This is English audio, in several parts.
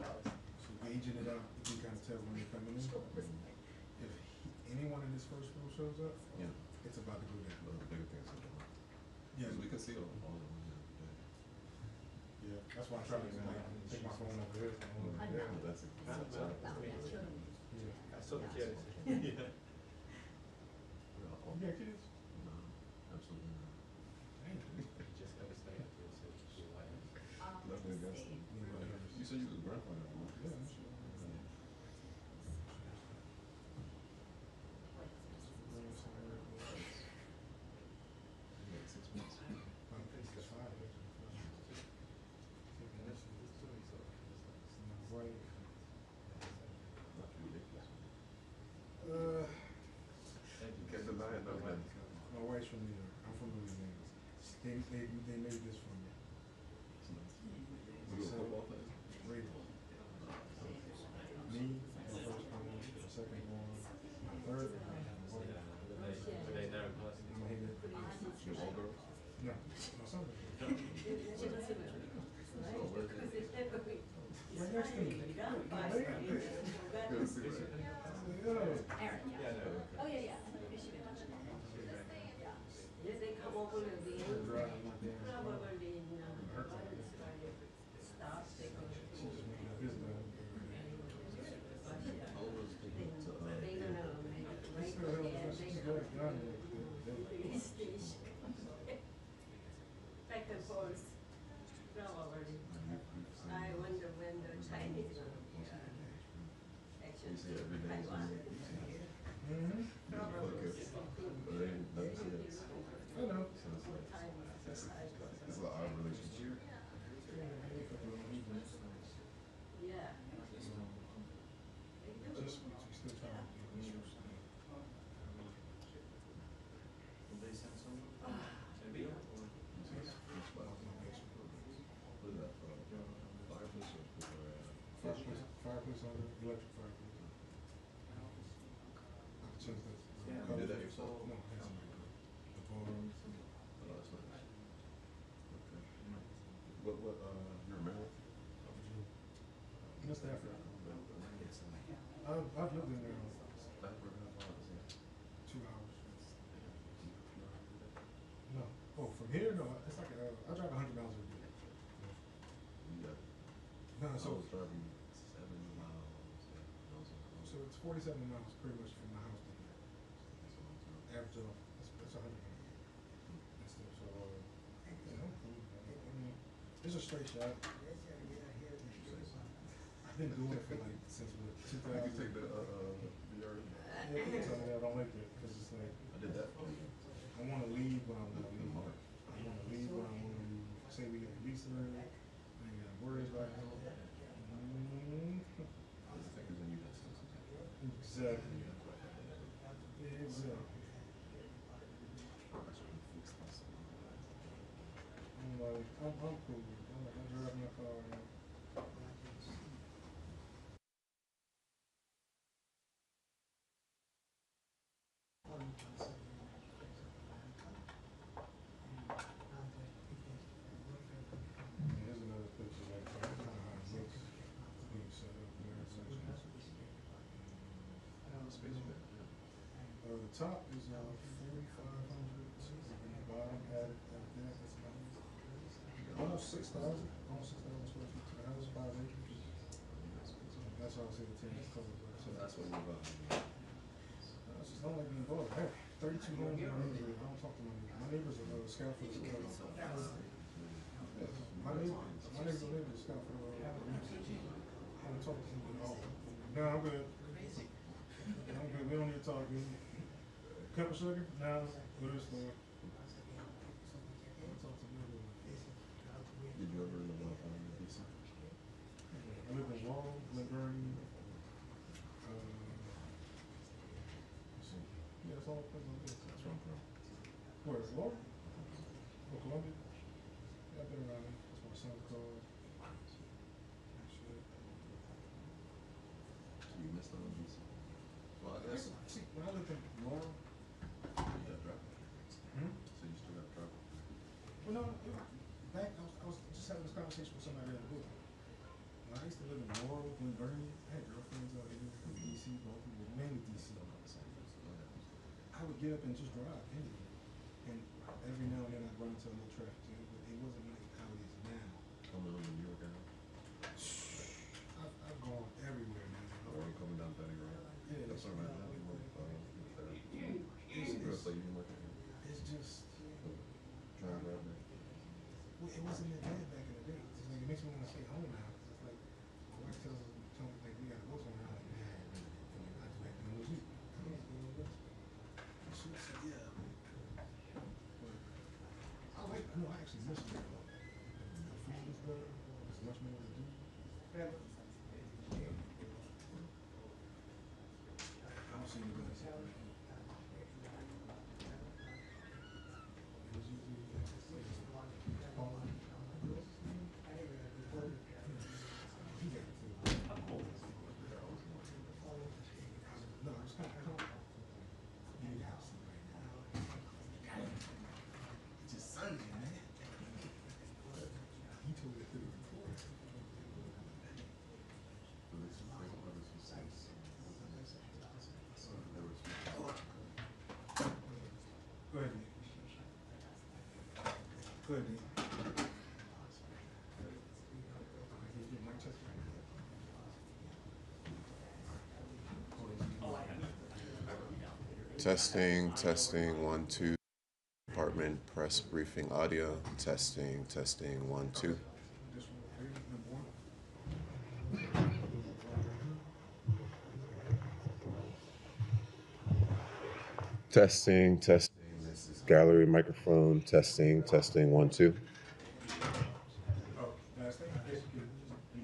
So gauging it out, you can kind of tell when they're coming in. If anyone in this first row shows up, yeah, it's about to go down. one of the bigger things. Yeah, we can see all of them. Yeah, that's why I'm trying to like, take my phone over here. Yeah, that's it. Yeah. So curious. You got kids? No, absolutely not. Just gotta stay up here so you like. Nothing against them. You said you was a grandfather. Yeah, I'm sure. Like 6 months. It's 5. Right. Not ridiculous. You can't deny it, no man. My wife's from New York. I'm from Louisiana. They made this for me. You a football player? Radio. Me, my first one, my second one, my third one. They never plus. I'm gonna hit it. You all girls? No, my son. Right next to me. Good to see you. Aaron, yeah. Yeah. Oh, yeah. Yes, they come over and they probably stop. They go. She just making up his done. They gonna make it right. Back and forth. Probably. I wonder when the Chinese gonna be actually Taiwan. I know. It's an odd relationship. Yeah. Just we still trying to get news. Will they send someone? Maybe. What is that? Fireplace or Fireplace on the electric fireplace. I can change that. Yeah. You did that yourself? No, I haven't. The bar. Oh, that's nice. Okay. You're married? Mr. Africa. I've lived in there 2 hours. No. Oh, from here? No, it's like I drive 100 miles a day. Yeah. No, I so was driving 7 miles. so it's 47 miles pretty much from my house to here. Average off, it's 100 miles. And stuff. So yeah, I'm cool. I mean, it's a straight shot. I've been doing it for like since what, 2000. I can take the VR. Yeah, people tell me I don't like it because it's like I did that. I want to leave when I want to leave. I want to leave when I want to leave. Say we get released early, I ain't got to worry about it. The thing is when you just Exactly. Exactly. I'm like, I'm cool. I'm driving my car. Here's another picture like kind of how it looks being set up there. The top is 4,500. The bottom added that is about almost 6,000. Almost 6,000 square feet to the house, 5 acres. That's why I say the tennis colors. So that's what you're about. I just don't like being bothered. I have 32 homes in my neighborhood. I don't talk to my neighbors. My neighbors are scout for the squad. My neighbor's neighbor is scout for the I don't talk to them at all. No, I'm good. I'm good. We don't need to talk. Cup of sugar? No. Go to the store. Did you ever live up in DC? I live in Wall, Glen yeah, that's all the places I live. That's where I'm from. Where? Florida? Oh, Columbia? Yeah, I've been around there. That's my son's car. So you missed out on DC? Well, I guess. See, when I lived in Laurel, You got travel. So you still got travel. well, no, back, I was just having this conversation with somebody the other day. when I used to live in Laurel, Glen Burnie, I had girlfriends out here in DC, Baltimore, mainly DC. I would get up and just drive anywhere. And every now and then I'd run into a little traffic jam, but it wasn't like how it is now. Coming on New York out. I've gone everywhere, man. Or I'm coming down Betty Road. Yeah, That's all right now. it's just, Trying to grab me. well, it wasn't that bad back in the day. It's like, it makes me want to stay home now. It's like, my wife tells me, like, we gotta go somewhere. I'm like, man, I just like doing with you. She said, yeah. But I actually miss it. The food is better. There's much more to do. I don't see anybody else. No, it's kind of cool. You have some right now. It's just Sunday, man. He told me to before. Go ahead, Nick. Go ahead, Nick. Testing, testing, 1, 2. Department press briefing audio. Testing, testing, 1, 2. Testing, testing. This is gallery microphone. Testing, testing, 1, 2. Oh, last thing, I guess you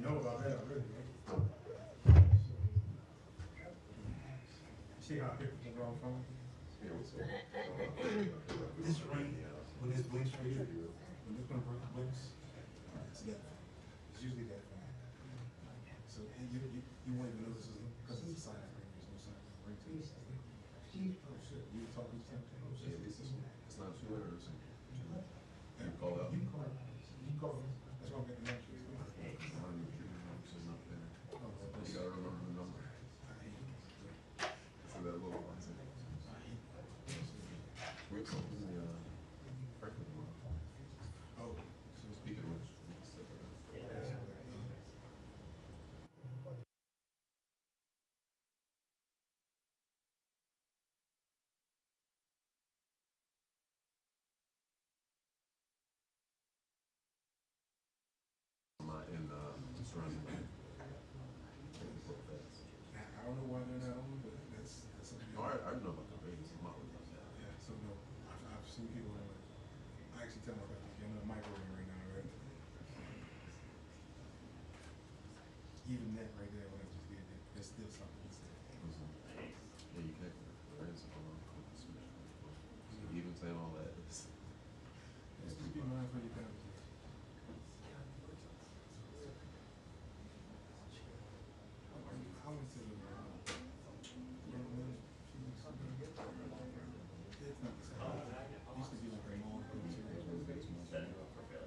know about that already, right? You see how I picked the wrong phone? This ring, when this blinks right here, when this one blinks, it's that phone. It's usually that phone. So and you won't even know this is because it's a silent ring. There's no silent ring to this. Oh shit, you were talking to something? Oh shit, it's this one. It's not 2 hours. You can call out. You can call. You can call. That's why I'm getting the answers. You gotta remember the number. So that little one. We're talking to the Franklin one. Oh, So speaking of which, we can step it up. In surrounding. I don't know why they're not on, but that's something. No, I know about the ratings. I'm not worried about that. Yeah, so no, I've seen people on it. I actually tell my guys, you're in a microwave right now, right? Even that right there, when I just did that, there's still something to say. Yeah, you can't. Even saying all that is. Just be mindful of your conversation. I went to the it's not the same. It used to be like a mall.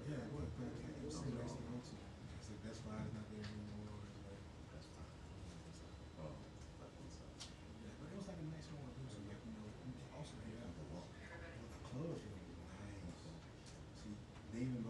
Yeah, it was, but it was so nice to go to. It's like Best Buy is not there anymore. It's like, That's fine. Oh, that one's yeah, but it was like a nice one to do. So like, also you have the clubs were nice. See, Dave and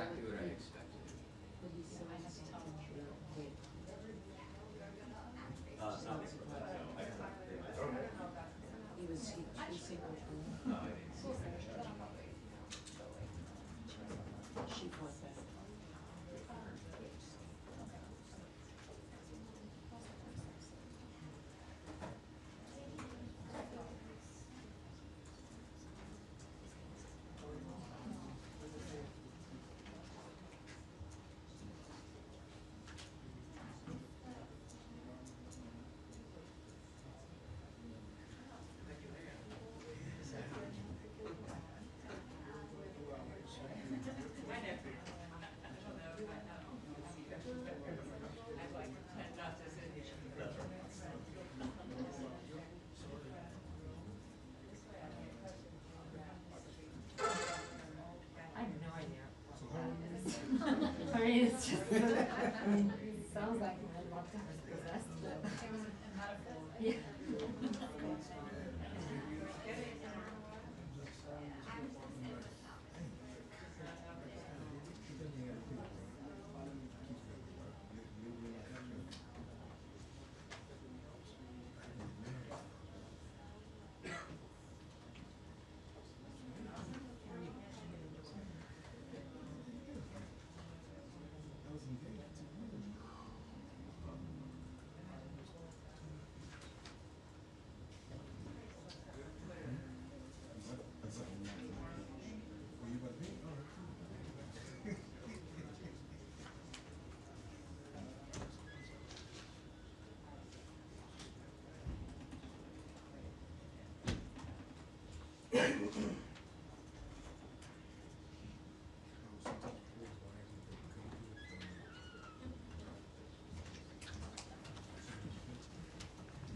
exactly what I expected. He was single. No, I didn't see that. She fought back. I have no idea. I mean, it's just, I mean, it sounds like my laptop is possessed, but. Yeah.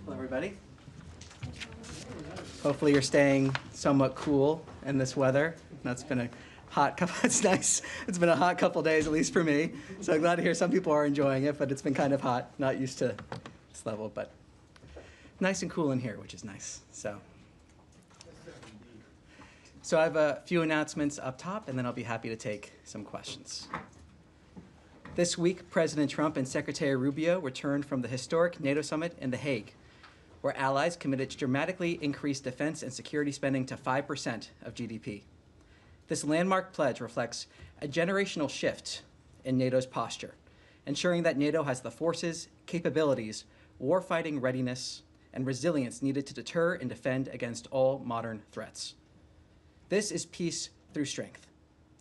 Hello, everybody. Hopefully you're staying somewhat cool in this weather. That's been a hot couple, it's nice. It's been a hot couple days, at least for me. So I'm glad to hear some people are enjoying it, but it's been kind of hot, not used to this level, but nice and cool in here, which is nice. So I have a few announcements up top, and then I'll be happy to take some questions. This week, President Trump and Secretary Rubio returned from the historic NATO summit in The Hague, where allies committed to dramatically increase defense and security spending to 5% of GDP. This landmark pledge reflects a generational shift in NATO's posture, ensuring that NATO has the forces, capabilities, warfighting readiness, and resilience needed to deter and defend against all modern threats. This is peace through strength.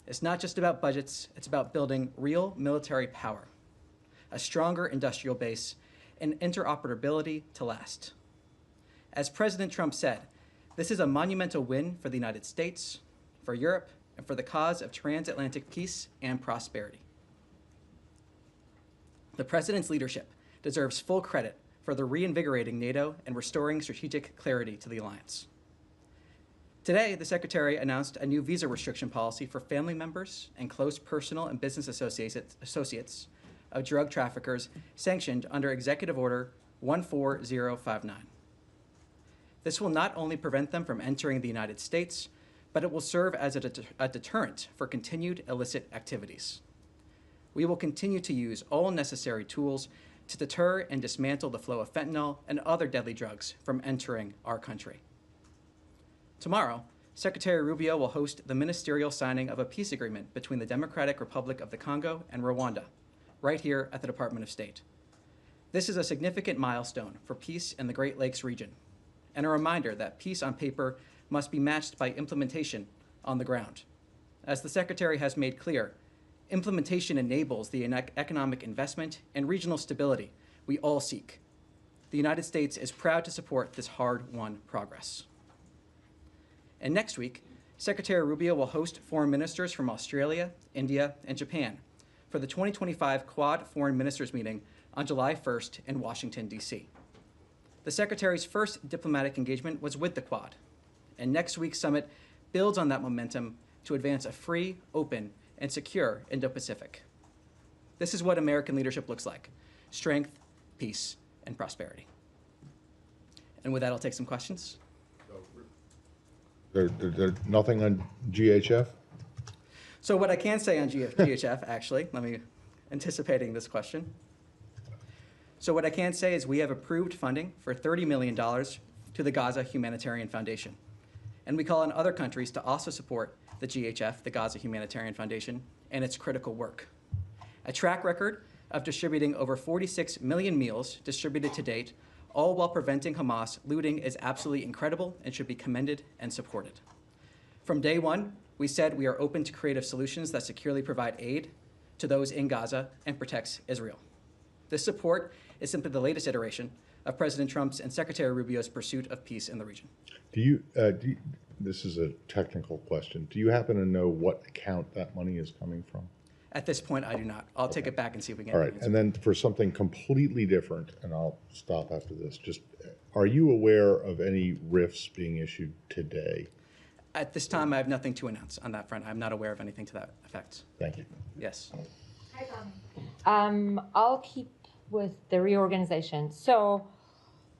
It's not just about budgets, it's about building real military power, a stronger industrial base, and interoperability to last. As President Trump said, this is a monumental win for the United States, for Europe, and for the cause of transatlantic peace and prosperity. The President's leadership deserves full credit for the reinvigorating NATO and restoring strategic clarity to the alliance. Today, the Secretary announced a new visa restriction policy for family members and close personal and business associates of drug traffickers sanctioned under Executive Order 14059. This will not only prevent them from entering the United States, but it will serve as a deterrent for continued illicit activities. We will continue to use all necessary tools to deter and dismantle the flow of fentanyl and other deadly drugs from entering our country. Tomorrow, Secretary Rubio will host the ministerial signing of a peace agreement between the Democratic Republic of the Congo and Rwanda, right here at the Department of State. This is a significant milestone for peace in the Great Lakes region, and a reminder that peace on paper must be matched by implementation on the ground. As the Secretary has made clear, implementation enables the economic investment and regional stability we all seek. The United States is proud to support this hard-won progress. And next week, Secretary Rubio will host foreign ministers from Australia, India, and Japan for the 2025 Quad Foreign Ministers meeting on July 1st in Washington, D.C. The Secretary's first diplomatic engagement was with the Quad, and next week's summit builds on that momentum to advance a free, open, and secure Indo-Pacific. This is what American leadership looks like: strength, peace, and prosperity. And with that, I'll take some questions. There's nothing on GHF? So what I can say on GHF, actually, let me, anticipating this question. So what I can say is we have approved funding for $30 million to the Gaza Humanitarian Foundation. And we call on other countries to also support the GHF, the Gaza Humanitarian Foundation, and its critical work. A track record of distributing over 46 million meals distributed to date, all while preventing Hamas looting, is absolutely incredible and should be commended and supported. From day one, we said we are open to creative solutions that securely provide aid to those in Gaza and protects Israel. This support is simply the latest iteration of President Trump's and Secretary Rubio's pursuit of peace in the region. This is a technical question. Do you happen to know what account that money is coming from? At this point, I do not. I'll take it back and see if we can. All right, and then for something completely different, and I'll stop after this, just are you aware of any RIFs being issued today? At this time, I have nothing to announce on that front. I'm not aware of anything to that effect. Thank you. Yes. Hi, Tommy. I'll keep with the reorganization. So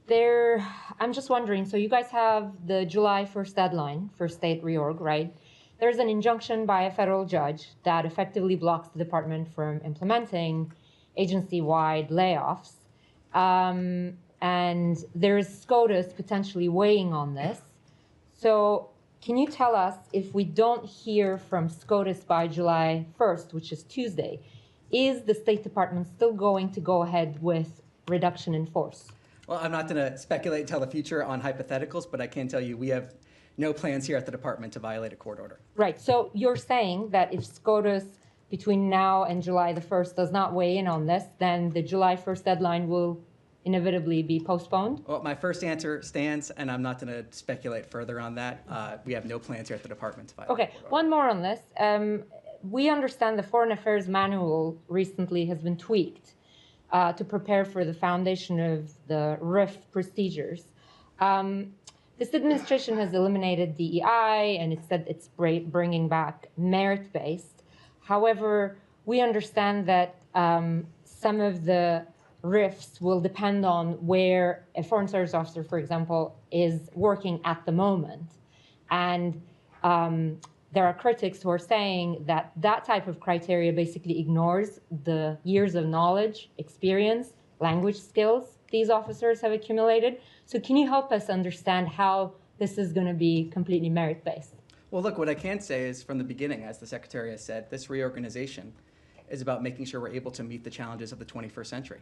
I'm just wondering, so you guys have the July 1st deadline for state reorg, right? There's an injunction by a federal judge that effectively blocks the department from implementing agency-wide layoffs. And there's SCOTUS potentially weighing on this. So can you tell us, if we don't hear from SCOTUS by July 1st, which is Tuesday, is the State Department still going to go ahead with reduction in force? Well, I'm not going to speculate and tell the future on hypotheticals, but I can tell you we have no plans here at the department to violate a court order. Right. So you're saying that if SCOTUS between now and July the 1st does not weigh in on this, then the July 1st deadline will inevitably be postponed? Well, my first answer stands, and I'm not going to speculate further on that. We have no plans here at the department to violate a court order. One more on this. We understand the Foreign Affairs Manual recently has been tweaked to prepare for the foundation of the RIF procedures. This administration has eliminated DEI, and it said it's bringing back merit-based. However, we understand that some of the RIFs will depend on where a foreign service officer, for example, is working at the moment. And there are critics who are saying that that type of criteria basically ignores the years of knowledge, experience, language skills these officers have accumulated. So can you help us understand how this is going to be completely merit-based? Well, look, what I can say is from the beginning, as the Secretary has said, this reorganization is about making sure we're able to meet the challenges of the 21st century,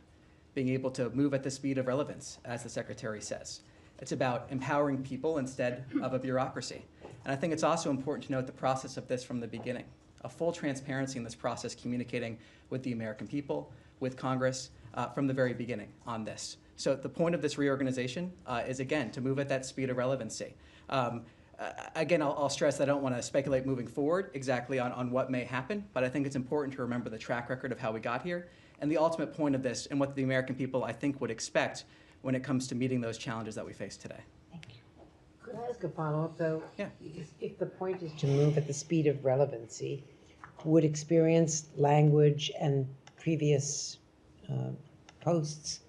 being able to move at the speed of relevance, as the Secretary says. It's about empowering people instead of a bureaucracy. And I think it's also important to note the process of this from the beginning, a full transparency in this process, communicating with the American people, with Congress, from the very beginning on this. So the point of this reorganization is, again, to move at that speed of relevancy. Again, I'll stress that I don't want to speculate moving forward exactly on what may happen, but I think it's important to remember the track record of how we got here and the ultimate point of this and what the American people, I think, would expect when it comes to meeting those challenges that we face today. Thank you. Could I ask a follow-up, though? Yeah. If the point is to move at the speed of relevancy, would experience, language, and previous posts,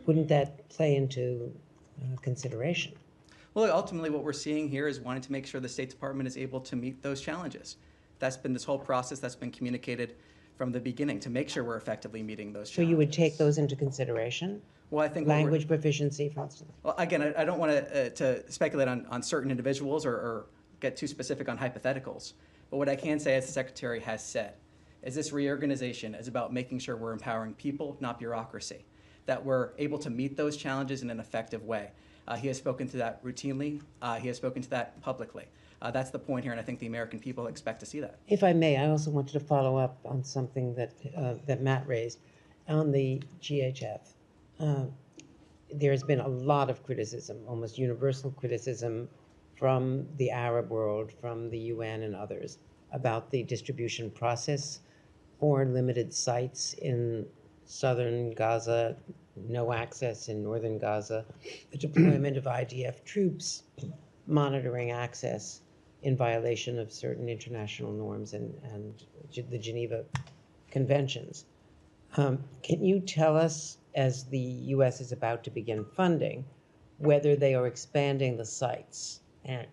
wouldn't that play into consideration? Well, ultimately, what we're seeing here is wanting to make sure the State Department is able to meet those challenges. That's been this whole process that's been communicated from the beginning to make sure we're effectively meeting those challenges. So you would take those into consideration? Well, I think language proficiency, for instance? Well, again, I don't want to speculate on certain individuals or get too specific on hypotheticals. But what I can say, as the Secretary has said, is this reorganization is about making sure we're empowering people, not bureaucracy, that we're able to meet those challenges in an effective way. He has spoken to that routinely. He has spoken to that publicly. That's the point here, and I think the American people expect to see that. If I may, I also wanted to follow up on something that Matt raised on the GHF. There's been a lot of criticism, almost universal criticism, from the Arab world, from the UN and others, about the distribution process, 4 limited sites in southern Gaza, no access in northern Gaza, the deployment of IDF troops, monitoring access in violation of certain international norms and the Geneva Conventions. Can you tell us, as the U.S. is about to begin funding, whether they are expanding the sites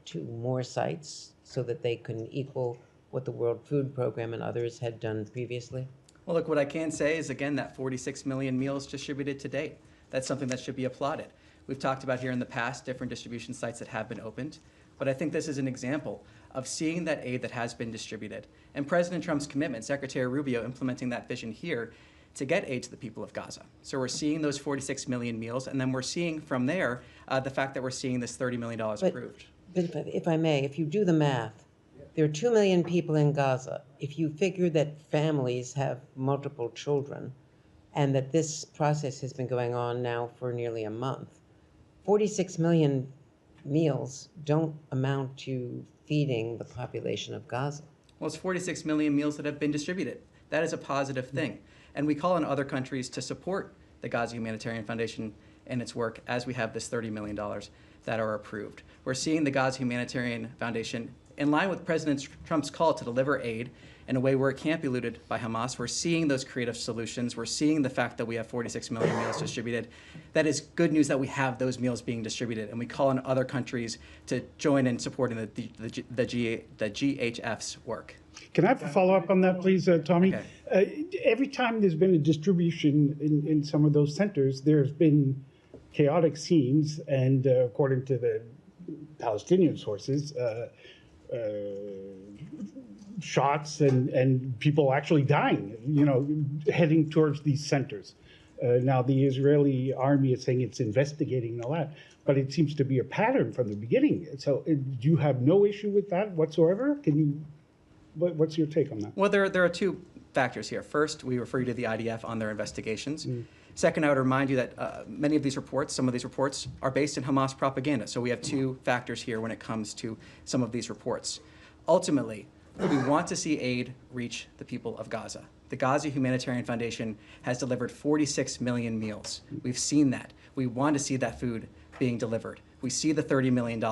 to more sites so that they can equal what the World Food Program and others had done previously? Well, look, what I can say is, again, that 46 million meals distributed to date. That's something that should be applauded. We've talked about here in the past different distribution sites that have been opened, but I think this is an example of seeing that aid that has been distributed. And President Trump's commitment, Secretary Rubio implementing that vision here to get aid to the people of Gaza. So we're seeing those 46 million meals, and then we're seeing from there the fact that we're seeing this $30 million approved. But if I may, if you do the math, there are 2 million people in Gaza. If you figure that families have multiple children and that this process has been going on now for nearly a month, 46 million meals don't amount to feeding the population of Gaza. Well, it's 46 million meals that have been distributed. That is a positive thing. And we call on other countries to support the Gaza Humanitarian Foundation and its work as we have this $30 million that are approved. We're seeing the Gaza Humanitarian Foundation, in line with President Trump's call to deliver aid in a way where it can't be looted by Hamas. We're seeing those creative solutions. We're seeing the fact that we have 46 million meals distributed. That is good news that we have those meals being distributed, and we call on other countries to join in supporting the GHF's work. Can I have a follow-up on that, please, Tommy? Okay. Every time there's been a distribution in some of those centers, there's been chaotic scenes, and according to the Palestinian sources, shots and people actually dying, heading towards these centers. Now, the Israeli army is saying it's investigating and all that, but it seems to be a pattern from the beginning. So do you have no issue with that whatsoever? What's your take on that? Well, there are two factors here. First, we refer you to the IDF on their investigations. Second, I would remind you that many of these reports, some of these reports, are based in Hamas propaganda. So we have two factors here when it comes to some of these reports. Ultimately, we want to see aid reach the people of Gaza. The Gaza Humanitarian Foundation has delivered 46 million meals. We've seen that. We want to see that food being delivered. We see the $30 million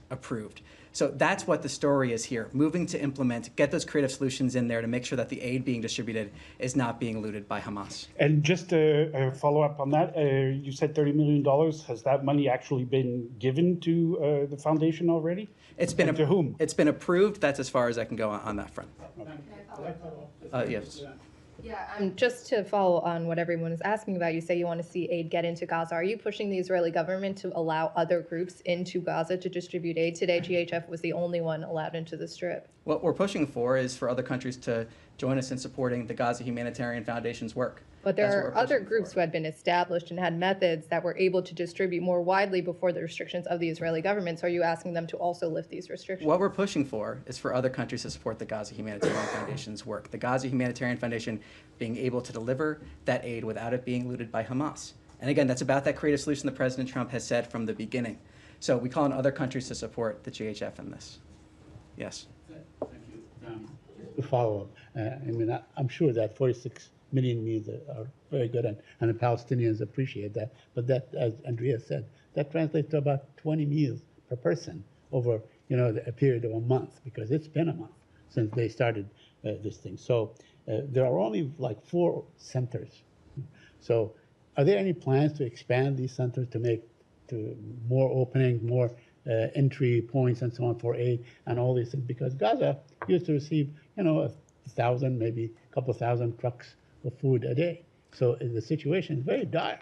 approved. So that's what the story is here, moving to implement, get those creative solutions in there to make sure that the aid being distributed is not being looted by Hamas. And just a follow-up on that, you said $30 million. Has that money actually been given to the foundation already? It's been to whom? It's been approved. That's as far as I can go on that front. Yes. Yeah, just to follow on what everyone is asking about, you say you want to see aid get into Gaza. Are you pushing the Israeli government to allow other groups into Gaza to distribute aid? Today, GHF was the only one allowed into the Strip. What we're pushing for is for other countries to join us in supporting the Gaza Humanitarian Foundation's work. But there are other groups who had been established and had methods that were able to distribute more widely before the restrictions of the Israeli government. So are you asking them to also lift these restrictions? What we're pushing for is for other countries to support the Gaza Humanitarian Foundation's work. The Gaza Humanitarian Foundation being able to deliver that aid without it being looted by Hamas. And again, that's about that creative solution that President Trump has said from the beginning. So we call on other countries to support the GHF in this. Yes. Thank you. To follow up, I'm sure that 46 million meals are very good, and the Palestinians appreciate that. But that, as Andrea said, that translates to about 20 meals per person over a period of a month, because it's been a month since they started this thing. So there are only like 4 centers. So are there any plans to expand these centers to make more openings, more entry points and so on for aid and all these things? Because Gaza used to receive 1,000, maybe a couple thousand trucks of food a day. So the situation is very dire.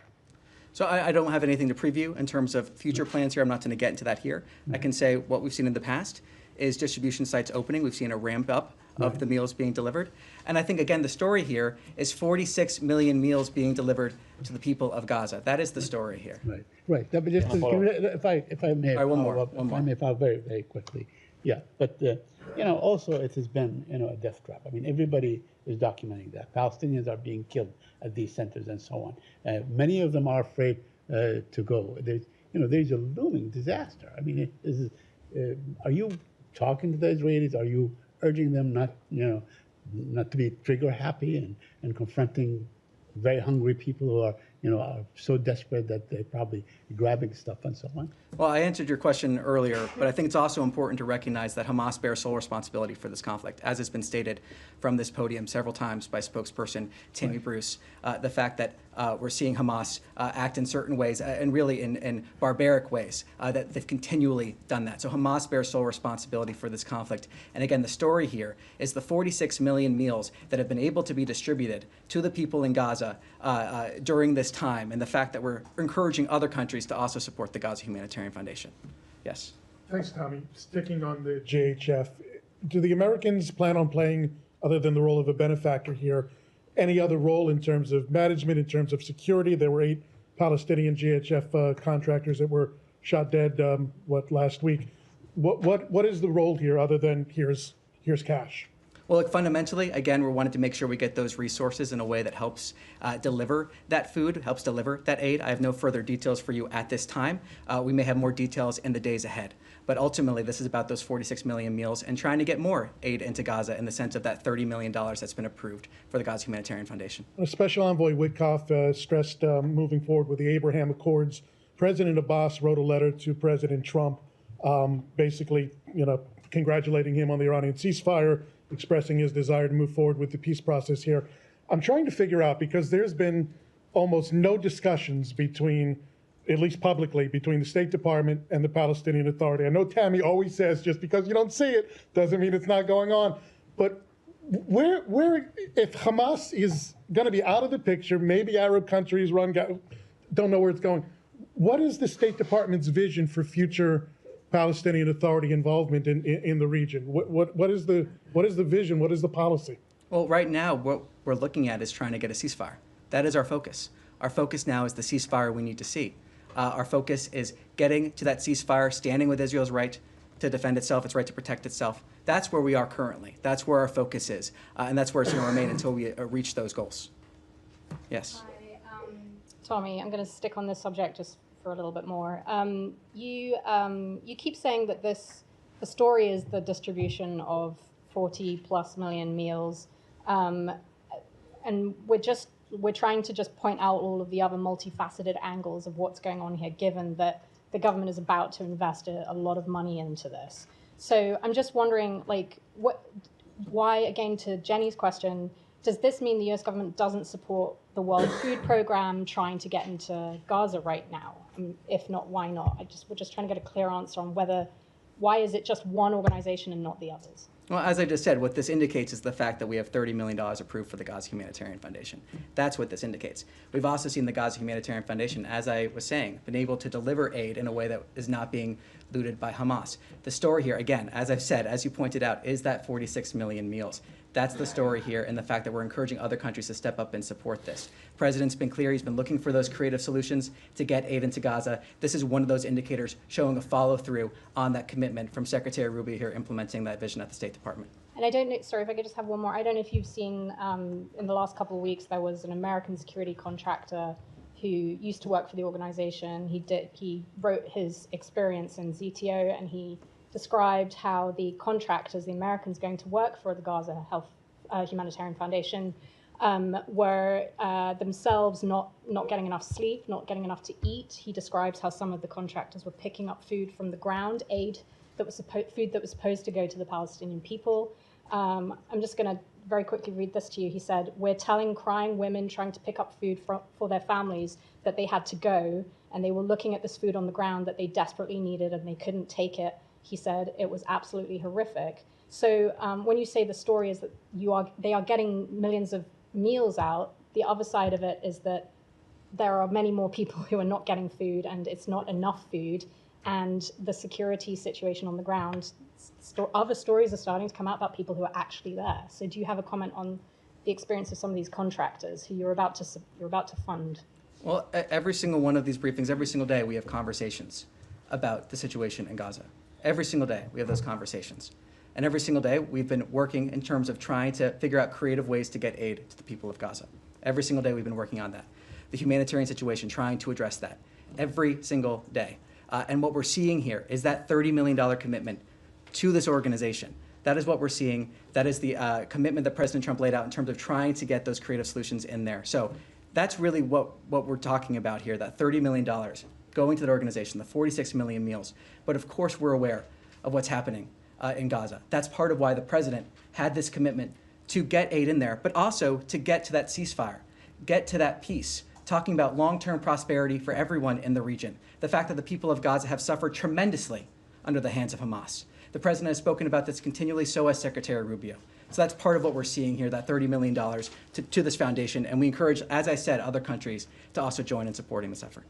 So I don't have anything to preview in terms of future plans here. I'm not going to get into that here. I can say what we've seen in the past is distribution sites opening. We've seen a ramp up of the meals being delivered. And I think, again, the story here is 46 million meals being delivered to the people of Gaza. That is the story here. Right. But just if I may, one more. I may follow very, very quickly. Yeah, but also it has been a death trap. I mean, everybody is documenting that Palestinians are being killed at these centers and so on. Many of them are afraid to go. There's a looming disaster. I mean, are you talking to the Israelis? Are you urging them not to be trigger happy and confronting very hungry people who are so desperate that they're probably grabbing stuff and so on? Well, I answered your question earlier, but I think it's also important to recognize that Hamas bears sole responsibility for this conflict, as has been stated from this podium several times by spokesperson Tammy Bruce. The fact that we're seeing Hamas act in certain ways and really in barbaric ways that they've continually done that. So Hamas bears sole responsibility for this conflict. And again, the story here is the 46 million meals that have been able to be distributed to the people in Gaza during this time, and the fact that we're encouraging other countries to also support the Gaza Humanitarian Foundation. Yes. Thanks, Tommy. Sticking on the JHF, do the Americans plan on playing, other than the role of a benefactor here, any other role in terms of management, in terms of security? There were 8 Palestinian JHF contractors that were shot dead, last week? What is the role here other than here's cash? Well, look, fundamentally, again, we wanted to make sure we get those resources in a way that helps deliver that food, helps deliver that aid. I have no further details for you at this time. We may have more details in the days ahead. But ultimately, this is about those 46 million meals and trying to get more aid into Gaza in the sense of that $30 million that's been approved for the Gaza Humanitarian Foundation. Special Envoy Witkoff stressed moving forward with the Abraham Accords. President Abbas wrote a letter to President Trump, basically, congratulating him on the Iranian ceasefire, expressing his desire to move forward with the peace process here. I'm trying to figure out, because there's been almost no discussions between, at least publicly, between the State Department and the Palestinian Authority. I know Tammy always says just because you don't see it doesn't mean it's not going on. But where if Hamas is going to be out of the picture, maybe Arab countries don't know where it's going, what is the State Department's vision for future Palestinian Authority involvement in the region? What is the vision? What is the policy? Well, right now, what we're looking at is trying to get a ceasefire. That is our focus. Our focus now is the ceasefire we need to see. Our focus is getting to that ceasefire, standing with Israel's right to defend itself, its right to protect itself. That's where we are currently. That's where our focus is. And that's where it's going to remain until we reach those goals. Yes. Hi, Tommy, I'm going to stick on this subject just for a little bit more. You keep saying that the story is the distribution of 40+ million meals. And we're trying to just point out all of the other multifaceted angles of what's going on here, given that the government is about to invest a lot of money into this. So I'm just wondering, why, again, to Jenny's question, does this mean the US government doesn't support the World Food Program trying to get into Gaza right now? If not, why not? We're just trying to get a clear answer on why is it just one organization and not the others? Well, as I just said, what this indicates is the fact that we have $30 million approved for the Gaza Humanitarian Foundation. That's what this indicates. We've also seen the Gaza Humanitarian Foundation, as I was saying, been able to deliver aid in a way that is not being looted by Hamas. The story here, again, as I've said, as you pointed out, is that 46 million meals. That's the story here, and the fact that we're encouraging other countries to step up and support this. The President's been clear. He's been looking for those creative solutions to get aid into Gaza. This is one of those indicators showing a follow-through on that commitment from Secretary Rubio here implementing that vision at the State Department. And I don't know, sorry, if I could just have one more. I don't know if you've seen, in the last couple of weeks, there was an American security contractor who used to work for the organization. He wrote his experience in ZTO, and he described how the contractors, the Americans going to work for the Gaza Humanitarian Foundation, were themselves not getting enough sleep, not getting enough to eat. He describes how some of the contractors were picking up food from the ground, food that was supposed to go to the Palestinian people. I'm just going to very quickly read this to you. He said, "We're telling crying women trying to pick up food for their families that they had to go, and they were looking at this food on the ground that they desperately needed, and they couldn't take it." He said it was absolutely horrific. So when you say the story is that they are getting millions of meals out, the other side of it is that there are many more people who are not getting food, and it's not enough food, and the security situation on the ground, other stories are starting to come out about people who are actually there. So do you have a comment on the experience of some of these contractors who you're about to fund? Well, every single one of these briefings, every single day, we have conversations about the situation in Gaza. Every single day, we have those conversations. And every single day, we've been working in terms of trying to figure out creative ways to get aid to the people of Gaza. Every single day, we've been working on that. The humanitarian situation, trying to address that. Every single day. And what we're seeing here is that $30 million commitment to this organization. That is what we're seeing. That is the commitment that President Trump laid out in terms of trying to get those creative solutions in there. So that's really what we're talking about here, that $30 million going to that organization, the 46 million meals. But of course, we're aware of what's happening in Gaza. That's part of why the president had this commitment to get aid in there, but also to get to that ceasefire, get to that peace, talking about long-term prosperity for everyone in the region, the fact that the people of Gaza have suffered tremendously under the hands of Hamas. The president has spoken about this continually, so has Secretary Rubio. So that's part of what we're seeing here, that $30 million to this foundation. And we encourage, as I said, other countries to also join in supporting this effort.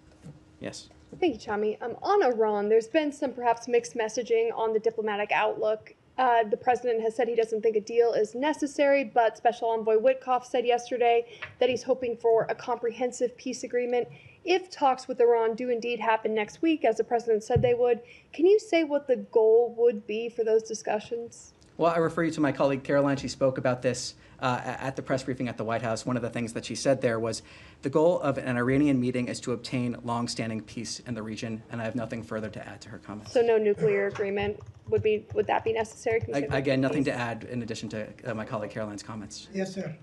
Yes. Thank you, Tommy. On Iran, there's been some perhaps mixed messaging on the diplomatic outlook. The president has said he doesn't think a deal is necessary, but Special Envoy Witkoff said yesterday that he's hoping for a comprehensive peace agreement. If talks with Iran do indeed happen next week, as the president said they would, can you say what the goal would be for those discussions? Well, I refer you to my colleague Caroline. She spoke about this at the press briefing at the White House. One of the things that she said there was the goal of an Iranian meeting is to obtain long-standing peace in the region, and I have nothing further to add to her comments. So no nuclear agreement would that be necessary? Again, nothing to add in addition to my colleague Caroline's comments. Yes, sir.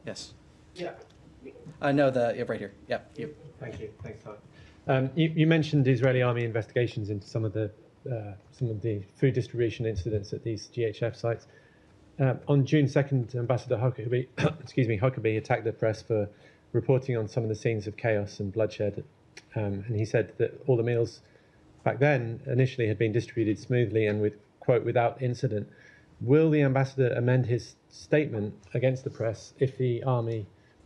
Yes. Yeah. No, right here. Yeah, you. Thank you. Thanks, Todd. You mentioned Israeli army investigations into some of the food distribution incidents at these GHF sites. On June 2nd, Ambassador Huckabee attacked the press for reporting on some of the scenes of chaos and bloodshed. And he said that all the meals back then initially had been distributed smoothly and with, quote, without incident. Will the ambassador amend his statement against the press if the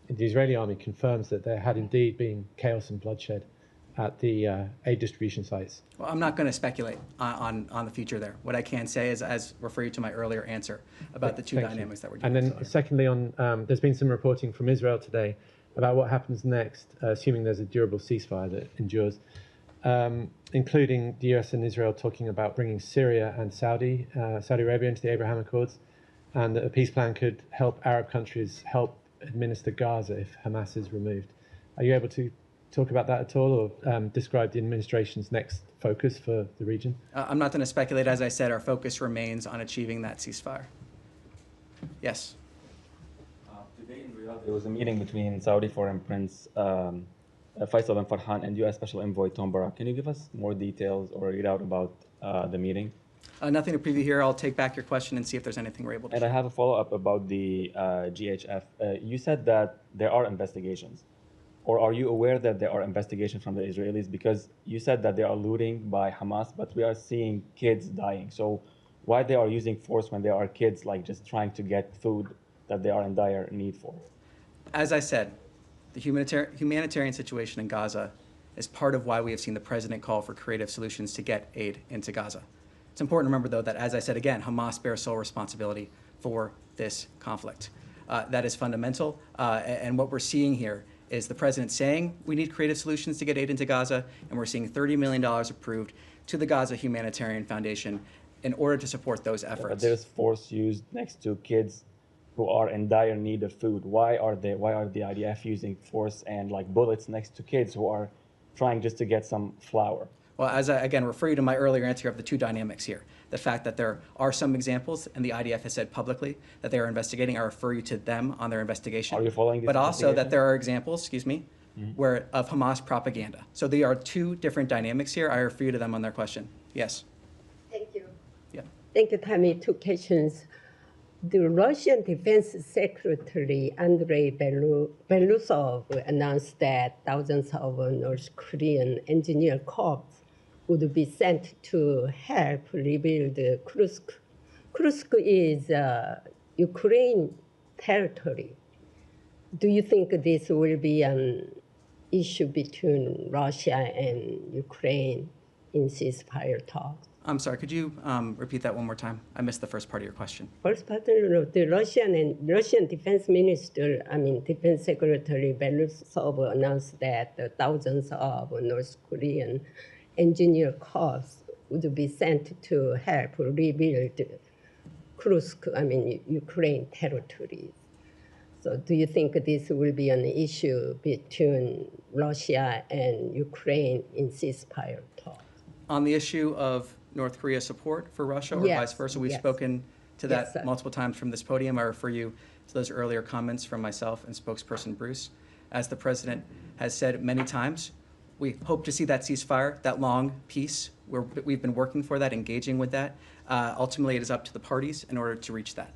Israeli army confirms that there had indeed been chaos and bloodshed at the aid distribution sites? Well, I'm not going to speculate on the future there. What I can say is, as refer you to my earlier answer about the two dynamics that we're dealing with. And then secondly, there's been some reporting from Israel today about what happens next, assuming there's a durable ceasefire that endures, including the US and Israel talking about bringing Syria and Saudi Arabia into the Abraham Accords, and that a peace plan could help Arab countries help administer Gaza if Hamas is removed. Are you able to talk about that at all, or describe the administration's next focus for the region? I'm not going to speculate. As I said, our focus remains on achieving that ceasefire. Yes. Today in Riyadh, there was a meeting between Saudi Foreign Prince Faisal bin Farhan and U.S. Special Envoy Tom Barak. Can you give us more details or read out about the meeting? Nothing to preview here. I'll take back your question and see if there's anything we're able to. And I have a follow-up about the GHF. You said that there are investigations. Or are you aware that there are investigations from the Israelis? Because you said that they are looting by Hamas, but we are seeing kids dying. So why they are using force when there are kids like just trying to get food that they are in dire need for? As I said, the humanitarian situation in Gaza is part of why we have seen the president call for creative solutions to get aid into Gaza. It's important to remember, though, that, as I said again, Hamas bears sole responsibility for this conflict. That is fundamental, and what we're seeing here is the president saying we need creative solutions to get aid into Gaza, and we're seeing $30 million approved to the Gaza Humanitarian Foundation in order to support those efforts. But there's force used next to kids who are in dire need of food. Why are the IDF using force and like bullets next to kids who are trying just to get some flour? Well, as I, again, refer you to my earlier answer of the two dynamics here. The fact that there are some examples, and the IDF has said publicly that they are investigating. I refer you to them on their investigation. Are you following this? But also that there are examples, where of Hamas propaganda. So there are two different dynamics here. I refer you to them on their question. Yes. Thank you. Yeah. Thank you, Tommy. Two questions. The Russian Defense Secretary Andrei Belousov announced that thousands of North Korean engineer corps would be sent to help rebuild Kursk. Kursk is Ukraine territory. Do you think this will be an issue between Russia and Ukraine in ceasefire talks? I'm sorry, could you repeat that one more time? I missed the first part of your question. First part, the Russian Defense Minister, Defense Secretary Belousov announced that thousands of North Korean engineer corps would be sent to help rebuild Kursk, Ukraine territories. So do you think this will be an issue between Russia and Ukraine in ceasefire talks? On the issue of North Korea support for Russia or vice versa, we've spoken to that multiple times from this podium. I refer you to those earlier comments from myself and spokesperson Bruce. As the president has said many times, we hope to see that ceasefire, that long peace. We've been working for that, engaging with that. Ultimately, it is up to the parties in order to reach that.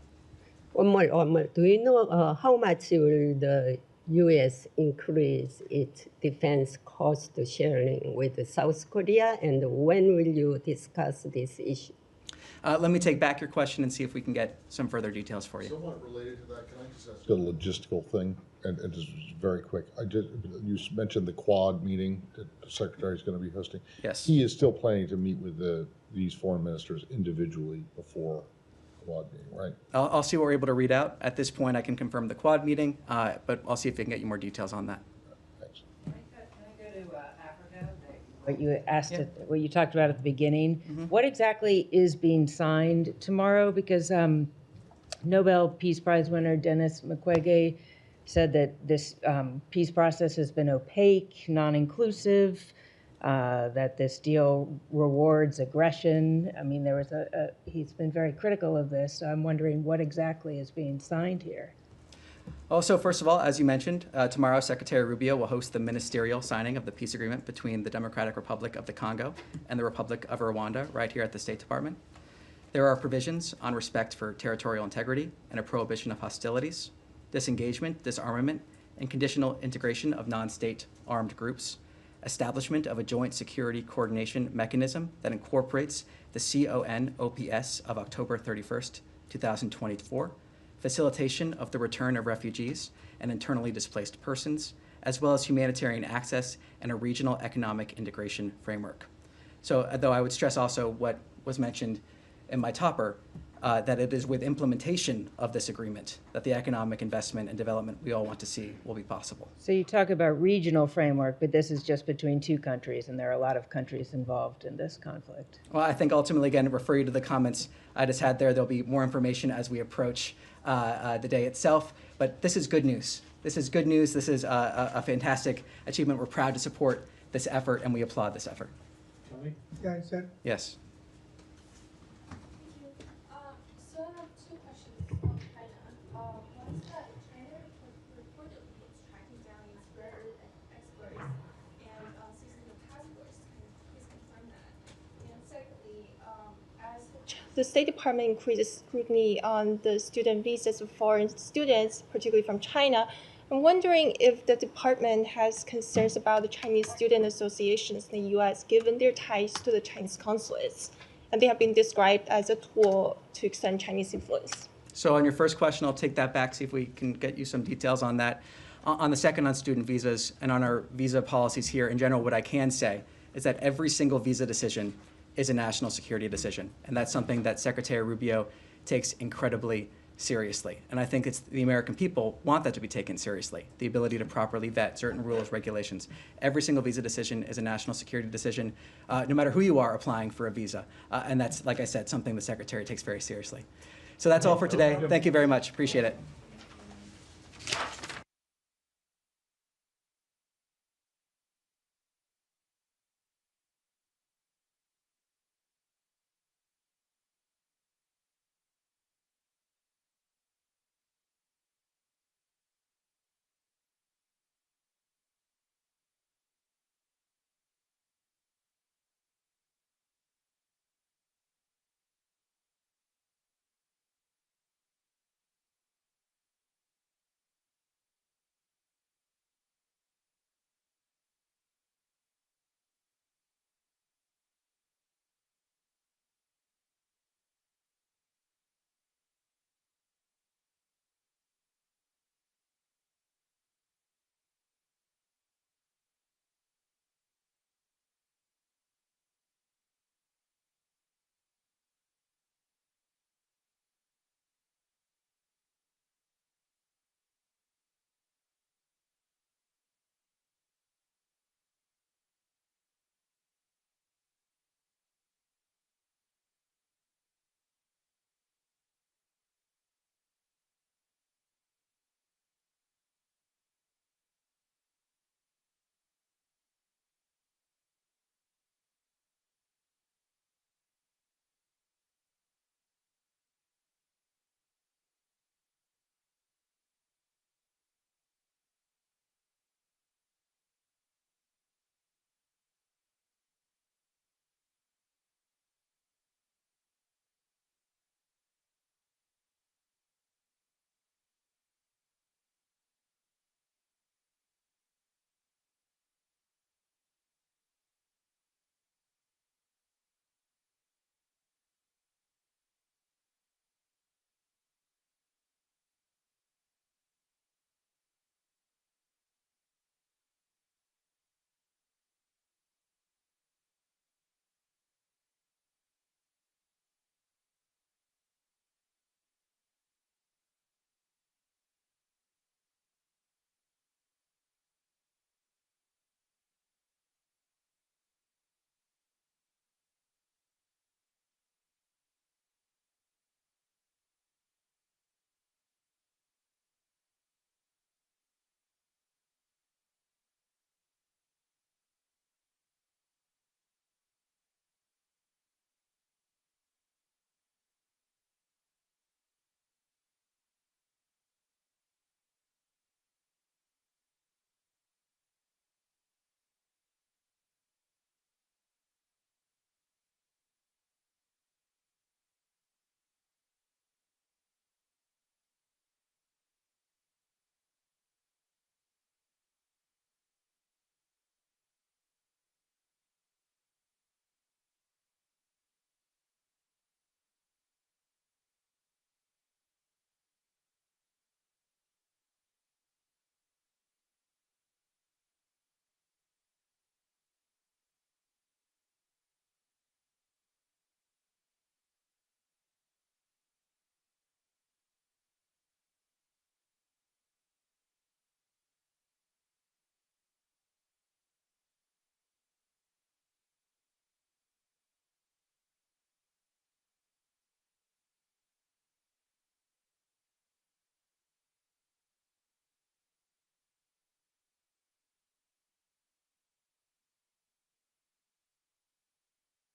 One more. Do you know how much will the U.S. increase its defense cost sharing with South Korea, and when will you discuss this issue? Let me take back your question and see if we can get some further details for you. Somewhat related to that, can I just ask a logistical thing, and just very quick? You mentioned the Quad meeting that the Secretary is going to be hosting. Yes. He is still planning to meet with these foreign ministers individually before the Quad meeting, right? I'll see what we're able to read out. At this point, I can confirm the Quad meeting, but I'll see if I can get you more details on that. Thanks. Can I go to Africa? What you asked, what you talked about at the beginning. What exactly is being signed tomorrow? Because Nobel Peace Prize winner Denis Mukwege said that this peace process has been opaque, non-inclusive, that this deal rewards aggression. I mean, he's been very critical of this, so I'm wondering what exactly is being signed here. Also, first of all, as you mentioned, tomorrow Secretary Rubio will host the ministerial signing of the peace agreement between the Democratic Republic of the Congo and the Republic of Rwanda right here at the State Department. There are provisions on respect for territorial integrity and a prohibition of hostilities, disengagement, disarmament, and conditional integration of non-state armed groups, establishment of a joint security coordination mechanism that incorporates the CONOPS of October 31st, 2024, facilitation of the return of refugees and internally displaced persons, as well as humanitarian access and a regional economic integration framework. So, though I would stress also what was mentioned in my topper, that it is with implementation of this agreement that the economic investment and development we all want to see will be possible. So you talk about regional framework, but this is just between two countries, and there are a lot of countries involved in this conflict. Well, I think ultimately, again, refer you to the comments I just had there. There'll be more information as we approach the day itself, but this is good news. This is good news. This is a fantastic achievement. We're proud to support this effort, and we applaud this effort. Tommy? Yeah, said. Yes. So I have two questions on China. One is that China reportedly is tracking down its rare earth exports and seizing the passports. Can you please confirm that? And secondly, as The State Department increases scrutiny on the student visas of foreign students, particularly from China. I'm wondering if the department has concerns about the Chinese student associations in the U.S., given their ties to the Chinese consulates, and they have been described as a tool to extend Chinese influence. So on your first question, I'll take that back, see if we can get you some details on that. On the second, on student visas and on our visa policies here in general, what I can say is that every single visa decision is a national security decision. And that's something that Secretary Rubio takes incredibly seriously. And I think it's the American people want that to be taken seriously, the ability to properly vet certain rules, regulations. Every single visa decision is a national security decision, no matter who you are applying for a visa. And that's, like I said, something the Secretary takes very seriously. So that's all for today. Thank you very much. Appreciate it.